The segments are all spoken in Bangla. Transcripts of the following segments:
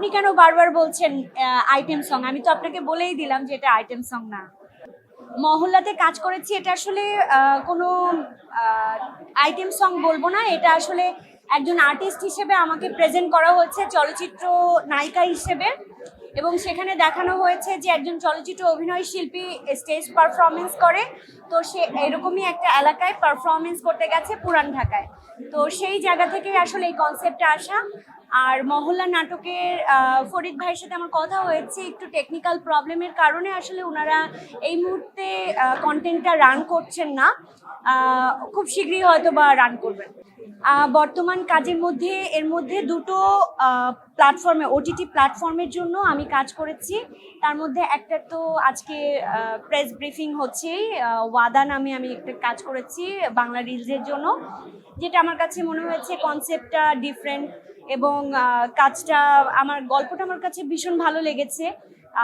আপনি কেন বারবার বলছেন আইটেম সং? আমি তো আপনাকে বলেই দিলাম যে এটা আইটেম সং না। মহল্লাতে কাজ করেছি, এটা আসলে কোনো আইটেম সং বলবো না, এটা আসলে একজন আর্টিস্ট হিসেবে আমাকে প্রেজেন্ট করা হয়েছে চলচ্চিত্র নায়িকা হিসেবে, এবং সেখানে দেখানো হয়েছে যে একজন চলচ্চিত্র অভিনয় শিল্পী স্টেজ পারফরমেন্স করে। তো সে এরকমই একটা এলাকায় পারফরমেন্স করতে গেছে পুরান ঢাকায়। তো সেই জায়গা থেকে আসলে এই কনসেপ্টটা আসা। আর মহল্লা নাটকের ফরিদ ভাইয়ের সাথে আমার কথা হয়েছে, একটু টেকনিক্যাল প্রবলেমের কারণে আসলে ওনারা এই মুহূর্তে কন্টেন্টটা রান করছেন না, খুব শীঘ্রই হয়তো বা রান করবেন। বর্তমান কাজের মধ্যে এর মধ্যে দুটো প্ল্যাটফর্মে, ওটিটি প্ল্যাটফর্মের জন্য আমি কাজ করেছি। তার মধ্যে একটা তো আজকে প্রেস ব্রিফিং হচ্ছেই, ওয়াদা নামে আমি একটা কাজ করেছি বাংলা রিলসের জন্য, যেটা আমার কাছে মনে হয়েছে কনসেপ্টটা ডিফারেন্ট, এবং কাজটা গল্পটা আমার কাছে ভীষণ ভালো লেগেছে।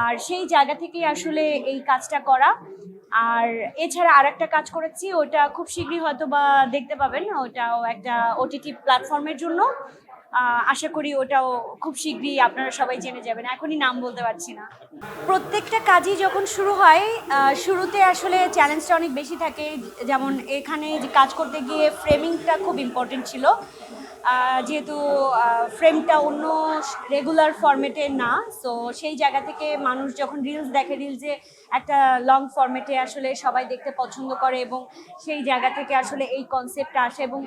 আর সেই জায়গা থেকেই আসলে এই কাজটা করা। আর এছাড়া আরেকটা কাজ করেছি, ওটা খুব শীঘ্রই হয়তো বা দেখতে পাবেন, ওটাও একটা ওটিটি প্ল্যাটফর্মের জন্য। আশা করি ওটাও খুব শীঘ্রই আপনারা সবাই জেনে যাবেন, এখনই নাম বলতে পারছি না। প্রত্যেকটা কাজই যখন শুরু হয়, শুরুতে আসলে চ্যালেঞ্জটা অনেক বেশি থাকে। যেমন এখানে যে কাজ করতে গিয়ে ফ্রেমিংটা খুব ইম্পর্টেন্ট ছিল, যেহেতু ফ্রেমটা অন্য রেগুলার ফরম্যাটে না। সো সেই জায়গা থেকে মানুষ যখন রিলস দেখে, রিলসে একটা লং ফরম্যাটে আসলে সবাই দেখতে পছন্দ করে, এবং সেই জায়গা থেকে আসলে এই কনসেপ্টটা আসে, এবং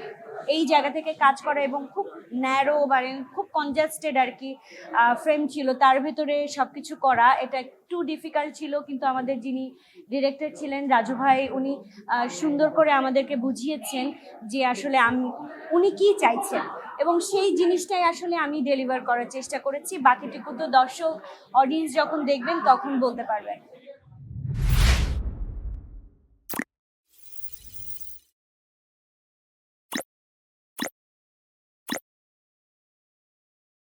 এই জায়গা থেকে কাজ করা, এবং খুব ন্যারো মানে খুব কনজাস্টেড আর কি ফ্রেম ছিল, তার ভিতরে সব কিছু করা এটা একটু ডিফিকাল্ট ছিল। কিন্তু আমাদের যিনি ডিরেক্টর ছিলেন রাজু ভাই, উনি সুন্দর করে আমাদেরকে বুঝিয়েছেন যে আসলে উনি কি চাইছেন, এবং সেই জিনিসটাই আসলে আমি ডেলিভার করার চেষ্টা করেছি। বাকিটুকু তো দর্শক অডিয়েন্স যখন দেখবেন তখন বলতে পারবেন।